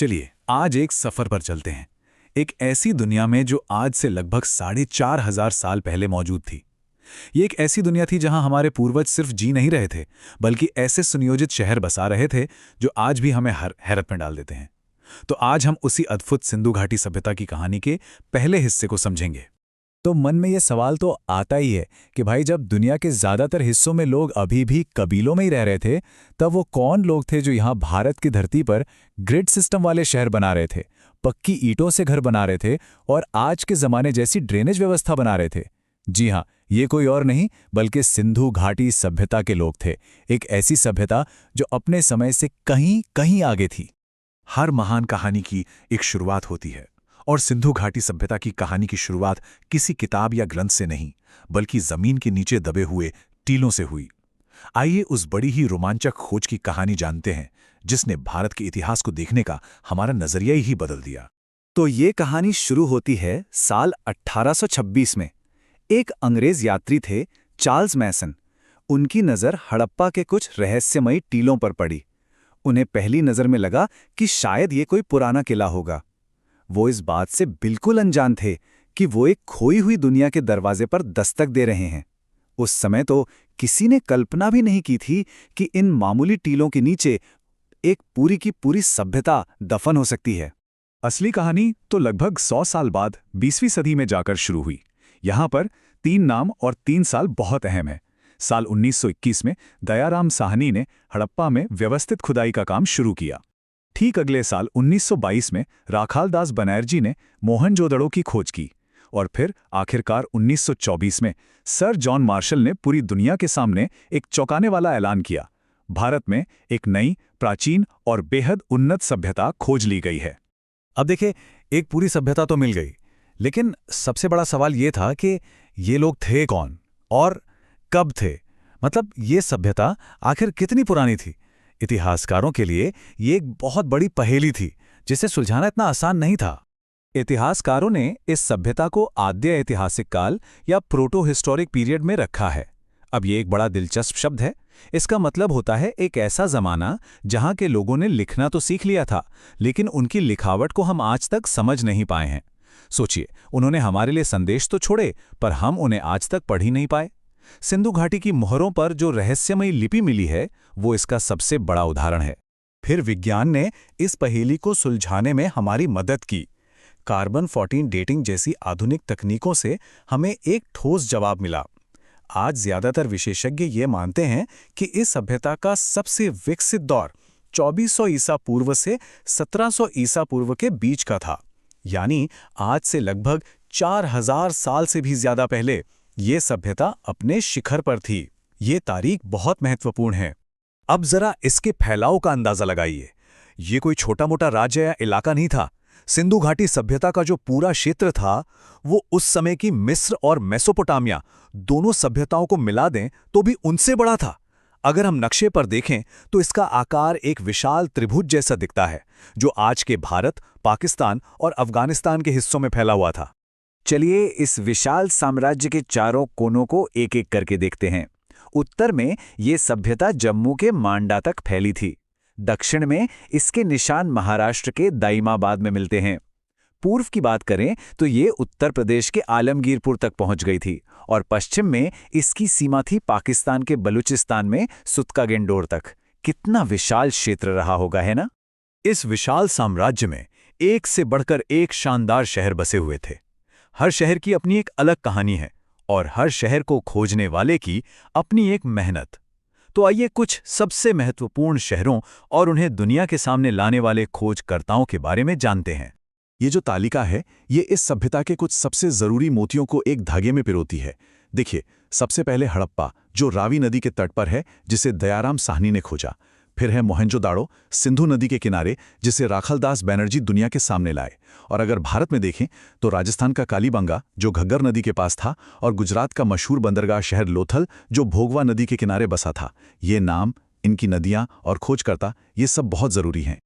चलिए आज एक सफर पर चलते हैं। एक ऐसी दुनिया में जो आज से लगभग 4,500 साल पहले मौजूद थी। ये एक ऐसी दुनिया थी जहां हमारे पूर्वज सिर्फ जी नहीं रहे थे, बल्कि ऐसे सुनियोजित शहर बसा रहे थे जो आज भी हमें हैरत में डाल देते हैं। तो आज हम उसी अद्भुत सिंधु घाटी सभ्यता की कहानी के पहले हिस्से को समझेंगे। तो मन में ये सवाल तो आता ही है कि भाई जब दुनिया के ज़्यादातर हिस्सों में लोग अभी भी कबीलों में ही रह रहे थे, तब वो कौन लोग थे जो यहाँ भारत की धरती पर ग्रिड सिस्टम वाले शहर बना रहे थे, पक्की ईंटों से घर बना रहे थे और आज के ज़माने जैसी ड्रेनेज व्यवस्था बना रहे थे। जी हाँ, ये कोई और नहीं बल्कि सिंधु घाटी सभ्यता के लोग थे। एक ऐसी सभ्यता जो अपने समय से कहीं कहीं आगे थी। हर महान कहानी की एक शुरुआत होती है, और सिंधु घाटी सभ्यता की कहानी की शुरुआत किसी किताब या ग्रंथ से नहीं, बल्कि जमीन के नीचे दबे हुए टीलों से हुई। आइए उस बड़ी ही रोमांचक खोज की कहानी जानते हैं, जिसने भारत के इतिहास को देखने का हमारा नजरिया ही बदल दिया। तो ये कहानी शुरू होती है साल 1826 में। एक अंग्रेज यात्री थे, चार्ल्स मैसन। उनकी नज़र हड़प्पा के कुछ रहस्यमयी टीलों पर पड़ी। उन्हें पहली नज़र में लगा कि शायद ये कोई पुराना किला होगा। वो इस बात से बिल्कुल अनजान थे कि वो एक खोई हुई दुनिया के दरवाजे पर दस्तक दे रहे हैं। उस समय तो किसी ने कल्पना भी नहीं की थी कि इन मामूली टीलों के नीचे एक पूरी की पूरी सभ्यता दफन हो सकती है। असली कहानी तो लगभग 100 साल बाद 20वीं सदी में जाकर शुरू हुई। यहाँ पर 3 नाम और 3 साल बहुत अहम है। साल 1921 में दयाराम साहनी ने हड़प्पा में व्यवस्थित खुदाई का काम शुरू किया। ठीक अगले साल 1922 में राखालदास बनर्जी ने मोहनजोदड़ो की खोज की, और फिर आखिरकार 1924 में सर जॉन मार्शल ने पूरी दुनिया के सामने एक चौंकाने वाला ऐलान किया। भारत में एक नई, प्राचीन और बेहद उन्नत सभ्यता खोज ली गई है। अब देखिए, एक पूरी सभ्यता तो मिल गई, लेकिन सबसे बड़ा सवाल ये था कि ये लोग थे कौन और कब थे। मतलब ये सभ्यता आखिर कितनी पुरानी थी। इतिहासकारों के लिए ये एक बहुत बड़ी पहेली थी, जिसे सुलझाना इतना आसान नहीं था। इतिहासकारों ने इस सभ्यता को आद्य ऐतिहासिक काल या प्रोटो हिस्टोरिक पीरियड में रखा है। अब ये एक बड़ा दिलचस्प शब्द है। इसका मतलब होता है एक ऐसा जमाना जहां के लोगों ने लिखना तो सीख लिया था, लेकिन उनकी लिखावट को हम आज तक समझ नहीं पाए हैं। सोचिए, उन्होंने हमारे लिए संदेश तो छोड़े, पर हम उन्हें आज तक पढ़ ही नहीं पाए। सिंधु घाटी की मोहरों पर जो रहस्यमयी लिपि मिली है, वो इसका सबसे बड़ा उदाहरण है। फिर विज्ञान ने इस पहेली को सुलझाने में हमारी मदद की। कार्बन 14 डेटिंग जैसी आधुनिक तकनीकों से हमें एक ठोस जवाब मिला। आज ज्यादातर विशेषज्ञ ये मानते हैं कि इस सभ्यता का सबसे विकसित दौर 2400 ईसा पूर्व से 1700 ईसा पूर्व के बीच का था। यानी आज से लगभग 4000 साल से भी ज्यादा पहले ये सभ्यता अपने शिखर पर थी। ये तारीख बहुत महत्वपूर्ण है। अब जरा इसके फैलाव का अंदाजा लगाइए। ये कोई छोटा मोटा राज्य या इलाका नहीं था। सिंधु घाटी सभ्यता का जो पूरा क्षेत्र था, वो उस समय की मिस्र और मेसोपोटामिया दोनों सभ्यताओं को मिला दें तो भी उनसे बड़ा था। अगर हम नक्शे पर देखें तो इसका आकार एक विशाल त्रिभुज जैसा दिखता है, जो आज के भारत, पाकिस्तान और अफगानिस्तान के हिस्सों में फैला हुआ था। चलिए इस विशाल साम्राज्य के चारों कोनों को एक एक करके देखते हैं। उत्तर में ये सभ्यता जम्मू के मांडा तक फैली थी। दक्षिण में इसके निशान महाराष्ट्र के दाइमाबाद में मिलते हैं। पूर्व की बात करें तो ये उत्तर प्रदेश के आलमगीरपुर तक पहुंच गई थी, और पश्चिम में इसकी सीमा थी पाकिस्तान के बलूचिस्तान में सुतका-गेंडोर तक। कितना विशाल क्षेत्र रहा होगा, है ना? इस विशाल साम्राज्य में एक से बढ़कर एक शानदार शहर बसे हुए थे। हर शहर की अपनी एक अलग कहानी है, और हर शहर को खोजने वाले की अपनी एक मेहनत। तो आइए कुछ सबसे महत्वपूर्ण शहरों और उन्हें दुनिया के सामने लाने वाले खोजकर्ताओं के बारे में जानते हैं। ये जो तालिका है, ये इस सभ्यता के कुछ सबसे जरूरी मोतियों को एक धागे में पिरोती है। देखिए, सबसे पहले हड़प्पा, जो रावी नदी के तट पर है, जिसे दयाराम साहनी ने खोजा। फिर है मोहनजोदाड़ो, सिंधु नदी के किनारे, जिसे राखालदास बनर्जी दुनिया के सामने लाए। और अगर भारत में देखें तो राजस्थान का कालीबंगा, जो घग्गर नदी के पास था, और गुजरात का मशहूर बंदरगाह शहर लोथल, जो भोगवा नदी के किनारे बसा था। ये नाम, इनकी नदियां और खोजकर्ता, ये सब बहुत जरूरी हैं।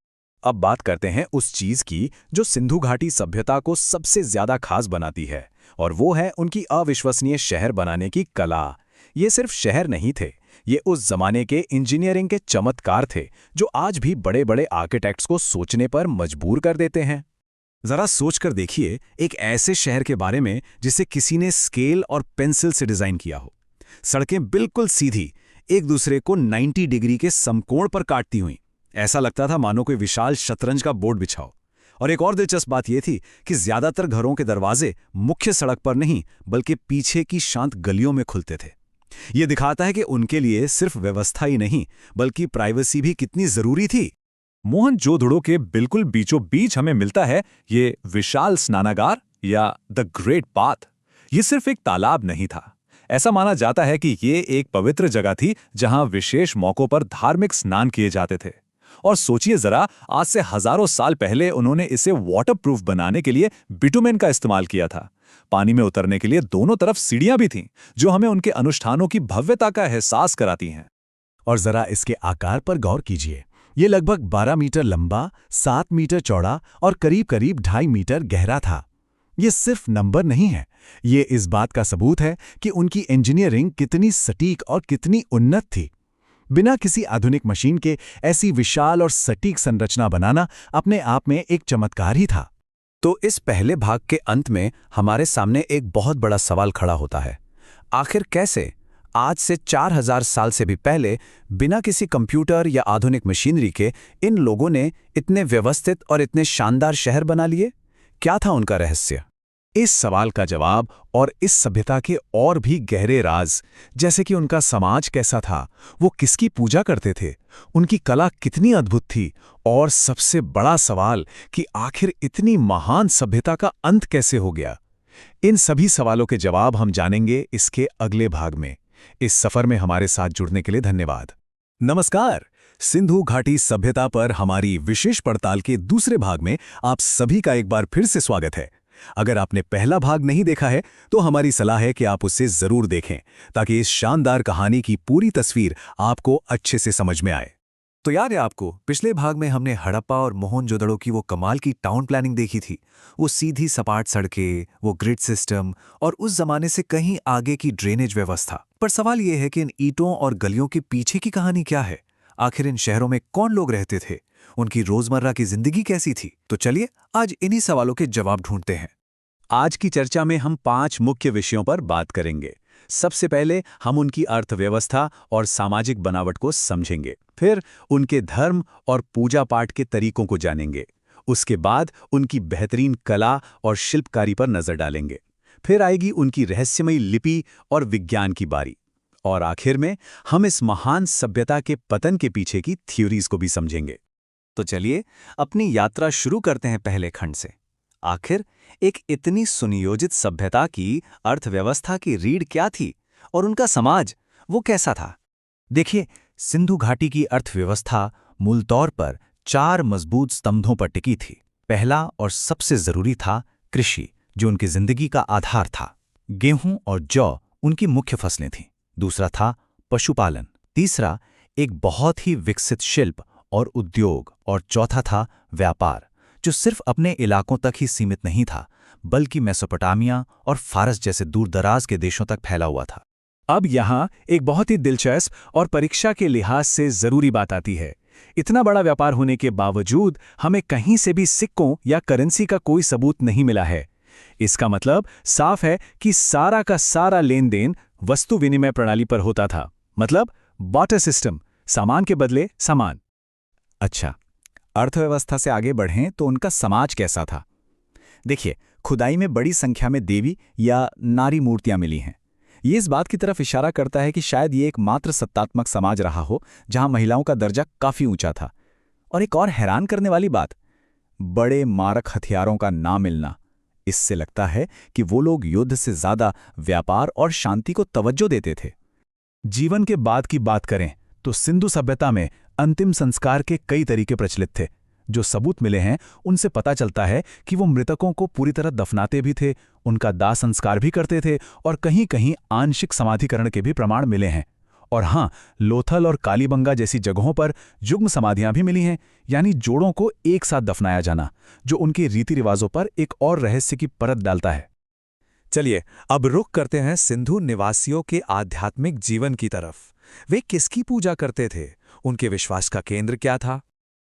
अब बात करते हैं उस चीज की जो सिंधु घाटी सभ्यता को सबसे ज्यादा खास बनाती है, और वो है उनकी अविश्वसनीय शहर बनाने की कला। ये सिर्फ शहर नहीं थे, ये उस जमाने के इंजीनियरिंग के चमत्कार थे जो आज भी बड़े बड़े आर्किटेक्ट्स को सोचने पर मजबूर कर देते हैं। जरा सोचकर देखिए एक ऐसे शहर के बारे में जिसे किसी ने स्केल और पेंसिल से डिजाइन किया हो। सड़कें बिल्कुल सीधी, एक दूसरे को 90 डिग्री के समकोण पर काटती हुई। ऐसा लगता था मानो कोई विशाल शतरंज का बोर्ड बिछाओ। और एक और दिलचस्प बात यह थी कि ज्यादातर घरों के दरवाजे मुख्य सड़क पर नहीं बल्कि पीछे की शांत गलियों में खुलते थे। यह दिखाता है कि उनके लिए सिर्फ व्यवस्था ही नहीं बल्कि प्राइवेसी भी कितनी जरूरी थी। मोहनजोदड़ो के बिल्कुल बीचों बीच हमें मिलता है ये विशाल स्नानागार या द ग्रेट बाथ। ये सिर्फ एक तालाब नहीं था। ऐसा माना जाता है कि ये एक पवित्र जगह थी जहां विशेष मौकों पर धार्मिक स्नान किए जाते थे। और सोचिए जरा, आज से हजारों साल पहले उन्होंने इसे वाटरप्रूफ बनाने के लिए बिटुमेन का इस्तेमाल किया था। पानी में उतरने के लिए दोनों तरफ सीढ़ियां भी थीं, जो हमें उनके अनुष्ठानों की भव्यता का एहसास कराती हैं। और जरा इसके आकार पर गौर कीजिए। ये लगभग 12 मीटर लंबा, 7 मीटर चौड़ा और करीब करीब 2.5 मीटर गहरा था। ये सिर्फ नंबर नहीं है, ये इस बात का सबूत है कि उनकी इंजीनियरिंग कितनी सटीक और कितनी उन्नत थी। बिना किसी आधुनिक मशीन के ऐसी विशाल और सटीक संरचना बनाना अपने आप में एक चमत्कार ही था। तो इस पहले भाग के अंत में हमारे सामने एक बहुत बड़ा सवाल खड़ा होता है। आखिर कैसे आज से 4000 साल से भी पहले बिना किसी कंप्यूटर या आधुनिक मशीनरी के इन लोगों ने इतने व्यवस्थित और इतने शानदार शहर बना लिए? क्या था उनका रहस्य? इस सवाल का जवाब और इस सभ्यता के और भी गहरे राज, जैसे कि उनका समाज कैसा था, वो किसकी पूजा करते थे, उनकी कला कितनी अद्भुत थी, और सबसे बड़ा सवाल कि आखिर इतनी महान सभ्यता का अंत कैसे हो गया। इन सभी सवालों के जवाब हम जानेंगे इसके अगले भाग में। इस सफर में हमारे साथ जुड़ने के लिए धन्यवाद। नमस्कार। सिंधु घाटी सभ्यता पर हमारी विशेष पड़ताल के दूसरे भाग में आप सभी का एक बार फिर से स्वागत है। अगर आपने पहला भाग नहीं देखा है तो हमारी सलाह है कि आप उसे जरूर देखें ताकि इस शानदार कहानी की पूरी तस्वीर आपको अच्छे से समझ में आए। तो याद है आपको, पिछले भाग में हमने हड़प्पा और मोहनजोदड़ो की वो कमाल की टाउन प्लानिंग देखी थी। वो सीधी सपाट सड़कें, वो ग्रिड सिस्टम और उस जमाने से कहीं आगे की ड्रेनेज व्यवस्था। पर सवाल ये है कि इन ईंटों और गलियों के पीछे की कहानी क्या है? आखिर इन शहरों में कौन लोग रहते थे? उनकी रोजमर्रा की जिंदगी कैसी थी? तो चलिए आज इन्हीं सवालों के जवाब ढूंढते हैं। आज की चर्चा में हम 5 मुख्य विषयों पर बात करेंगे। सबसे पहले हम उनकी अर्थव्यवस्था और सामाजिक बनावट को समझेंगे। फिर उनके धर्म और पूजा पाठ के तरीकों को जानेंगे। उसके बाद उनकी बेहतरीन कला और शिल्पकारी पर नजर डालेंगे। फिर आएगी उनकी रहस्यमयी लिपि और विज्ञान की बारी। और आखिर में हम इस महान सभ्यता के पतन के पीछे की थ्योरीज को भी समझेंगे। तो चलिए अपनी यात्रा शुरू करते हैं पहले खंड से। आखिर एक इतनी सुनियोजित सभ्यता की अर्थव्यवस्था की रीढ़ क्या थी और उनका समाज वो कैसा था? देखिए, सिंधु घाटी की अर्थव्यवस्था मूल तौर पर 4 मजबूत स्तंभों पर टिकी थी। पहला और सबसे जरूरी था कृषि, जो उनकी जिंदगी का आधार था। गेहूं और जौ उनकी मुख्य फसलें थीं। दूसरा था पशुपालन। तीसरा एक बहुत ही विकसित शिल्प और उद्योग, और चौथा था व्यापार, जो सिर्फ अपने इलाकों तक ही सीमित नहीं था बल्कि मेसोपोटामिया और फारस जैसे दूरदराज के देशों तक फैला हुआ था। अब यहाँ एक बहुत ही दिलचस्प और परीक्षा के लिहाज से जरूरी बात आती है। इतना बड़ा व्यापार होने के बावजूद हमें कहीं से भी सिक्कों या करेंसी का कोई सबूत नहीं मिला है। इसका मतलब साफ है कि सारा का सारा लेन देन वस्तु विनिमय प्रणाली पर होता था। मतलब बार्टर सिस्टम, सामान के बदले सामान। अच्छा, अर्थव्यवस्था से आगे बढ़ें तो उनका समाज कैसा था? देखिए, खुदाई में बड़ी संख्या में देवी या नारी मूर्तियां मिली हैं। ये इस बात की तरफ इशारा करता है कि शायद ये एक मात्र सत्तात्मक समाज रहा हो जहां महिलाओं का दर्जा काफी ऊंचा था। और एक और हैरान करने वाली बात, बड़े मारक हथियारों का ना मिलना। इससे लगता है कि वो लोग युद्ध से ज्यादा व्यापार और शांति को तवज्जो देते थे। जीवन के बाद की बात करें तो सिंधु सभ्यता में अंतिम संस्कार के कई तरीके प्रचलित थे। जो सबूत मिले हैं उनसे पता चलता है कि वो मृतकों को पूरी तरह दफनाते भी थे, उनका दाह संस्कार भी करते थे, और कहीं कहीं आंशिक समाधिकरण के भी प्रमाण मिले हैं। और हाँ, लोथल और कालीबंगा जैसी जगहों पर युग्म समाधियां भी मिली हैं, यानी जोड़ों को एक साथ दफनाया जाना, जो उनके रीति रिवाजों पर एक और रहस्य की परत डालता है। चलिए अब रुख करते हैं सिंधु निवासियों के आध्यात्मिक जीवन की तरफ। वे किसकी पूजा करते थे? उनके विश्वास का केंद्र क्या था?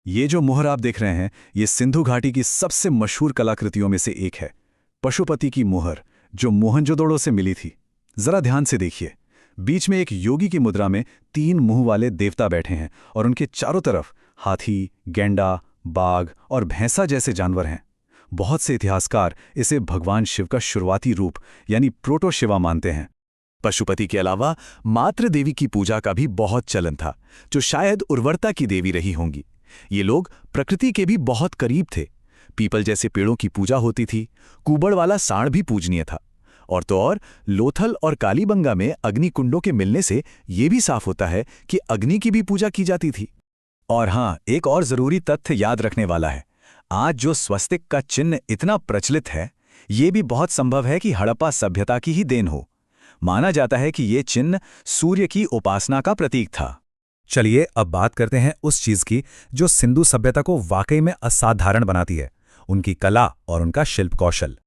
ये जो मुहर आप देख रहे हैं, ये सिंधु घाटी की सबसे मशहूर कलाकृतियों में से एक है। पशुपति की मुहर, जो मोहनजोदड़ो से मिली थी। जरा ध्यान से देखिए। बीच में एक योगी की मुद्रा में 3 मुंह वाले देवता बैठे हैं और उनके चारों तरफ हाथी, गेंडा, बाघ और भैंसा जैसे जानवर हैं। बहुत से इतिहासकार इसे भगवान शिव का शुरुआती रूप यानी प्रोटो शिवा मानते हैं। पशुपति के अलावा मातृ देवी की पूजा का भी बहुत चलन था, जो शायद उर्वरता की देवी रही होंगी। ये लोग प्रकृति के भी बहुत करीब थे। पीपल जैसे पेड़ों की पूजा होती थी। कुबड़ वाला सांड भी पूजनीय था। और तो और लोथल और कालीबंगा में अग्नि कुंडों के मिलने से ये भी साफ होता है कि अग्नि की भी पूजा की जाती थी। और हाँ, एक और जरूरी तथ्य याद रखने वाला है। आज जो स्वस्तिक का चिन्ह इतना प्रचलित है, ये भी बहुत संभव है कि हड़प्पा सभ्यता की ही देन हो। माना जाता है कि ये चिन्ह सूर्य की उपासना का प्रतीक था। चलिए अब बात करते हैं उस चीज की जो सिंधु सभ्यता को वाकई में असाधारण बनाती है, उनकी कला और उनका शिल्प कौशल।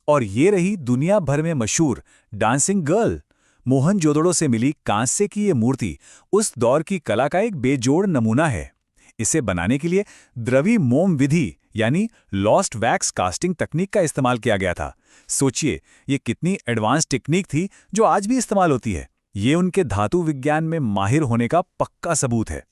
और ये रही दुनिया भर में मशहूर डांसिंग गर्ल। मोहनजोदड़ो से मिली कांस्य की ये मूर्ति उस दौर की कला का एक बेजोड़ नमूना है। इसे बनाने के लिए द्रवी मोम विधि यानी लॉस्ट वैक्स कास्टिंग तकनीक का इस्तेमाल किया गया था। सोचिए, ये कितनी एडवांस टेक्निक थी जो आज भी इस्तेमाल होती है। ये उनके धातु विज्ञान में माहिर होने का पक्का सबूत है।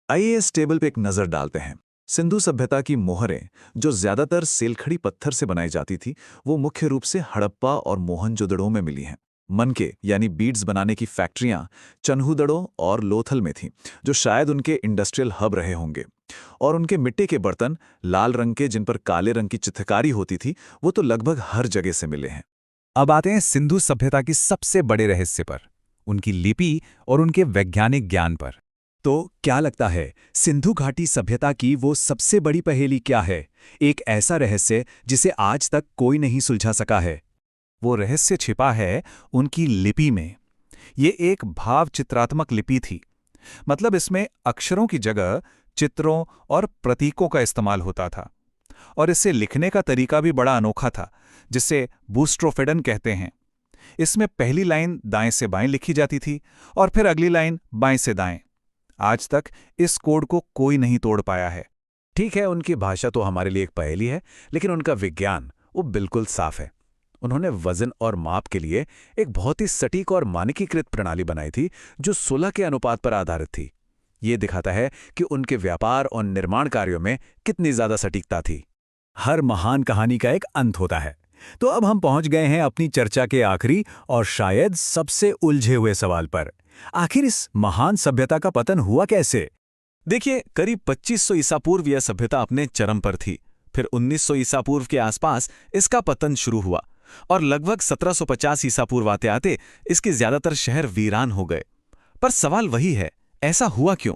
आइए इस टेबल पे एक नजर डालते हैं। सिंधु सभ्यता की मोहरें, जो ज्यादातर सेलखड़ी पत्थर से बनाई जाती थी, वो मुख्य रूप से हड़प्पा और मोहनजोदड़ो में मिली हैं। मनके यानी बीड्स बनाने की फैक्ट्रियां चन्हुदड़ो और लोथल में थीं, जो शायद उनके इंडस्ट्रियल हब रहे होंगे। और उनके मिट्टी के बर्तन, लाल रंग के जिन पर काले रंग की चित्रकारी होती थी, वो तो लगभग हर जगह से मिले हैं। अब आते हैं सिंधु सभ्यता की सबसे बड़े रहस्य पर, उनकी लिपि और उनके वैज्ञानिक ज्ञान पर। तो क्या लगता है, सिंधु घाटी सभ्यता की वो सबसे बड़ी पहेली क्या है? एक ऐसा रहस्य जिसे आज तक कोई नहीं सुलझा सका है। वो रहस्य छिपा है उनकी लिपि में। ये एक भाव चित्रात्मक लिपि थी। मतलब इसमें अक्षरों की जगह चित्रों और प्रतीकों का इस्तेमाल होता था। और इसे लिखने का तरीका भी बड़ा अनोखा था, जिसे बूस्ट्रोफेडन कहते हैं। इसमें पहली लाइन दाएं से बाएं लिखी जाती थी और फिर अगली लाइन बाएं से दाएं। आज तक इस कोड को कोई नहीं तोड़ पाया है। ठीक है, उनकी भाषा तो हमारे लिए एक पहेली है, लेकिन उनका विज्ञान वो बिल्कुल साफ है। उन्होंने वजन और माप के लिए एक बहुत ही सटीक और मानकीकृत प्रणाली बनाई थी, जो 16 के अनुपात पर आधारित थी। ये दिखाता है कि उनके व्यापार और निर्माण कार्यों में कितनी ज्यादा सटीकता थी। हर महान कहानी का एक अंत होता है। तो अब हम पहुंच गए हैं अपनी चर्चा के आखिरी और शायद सबसे उलझे हुए सवाल पर। आखिर इस महान सभ्यता का पतन हुआ कैसे? देखिए, करीब 2500 ईसा पूर्व यह सभ्यता अपने चरम पर थी। फिर 1900 ईसा पूर्व के आसपास इसका पतन शुरू हुआ और लगभग 1750 ईसा पूर्व आते आते इसके ज्यादातर शहर वीरान हो गए। पर सवाल वही है, ऐसा हुआ क्यों?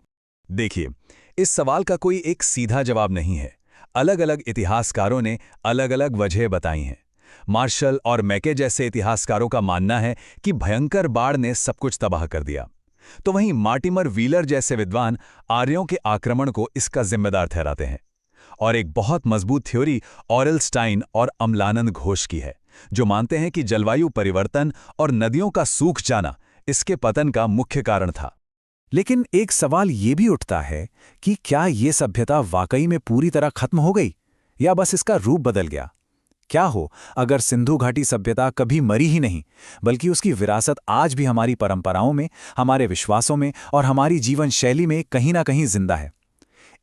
देखिए, इस सवाल का कोई एक सीधा जवाब नहीं है। अलग अलग इतिहासकारों ने अलग अलग वजह बताई हैं। मार्शल और मैके जैसे इतिहासकारों का मानना है कि भयंकर बाढ़ ने सब कुछ तबाह कर दिया। तो वहीं मार्टिमर व्हीलर जैसे विद्वान आर्यों के आक्रमण को इसका जिम्मेदार ठहराते हैं। और एक बहुत मजबूत थ्योरी ऑरेल स्टाइन और अम्लानंद घोष की है, जो मानते हैं कि जलवायु परिवर्तन और नदियों का सूख जाना इसके पतन का मुख्य कारण था। लेकिन एक सवाल ये भी उठता है कि क्या ये सभ्यता वाकई में पूरी तरह खत्म हो गई या बस इसका रूप बदल गया? क्या हो अगर सिंधु घाटी सभ्यता कभी मरी ही नहीं, बल्कि उसकी विरासत आज भी हमारी परंपराओं में, हमारे विश्वासों में और हमारी जीवन शैली में कहीं ना कहीं जिंदा है?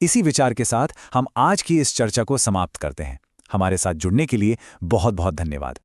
इसी विचार के साथ हम आज की इस चर्चा को समाप्त करते हैं। हमारे साथ जुड़ने के लिए बहुत बहुत धन्यवाद।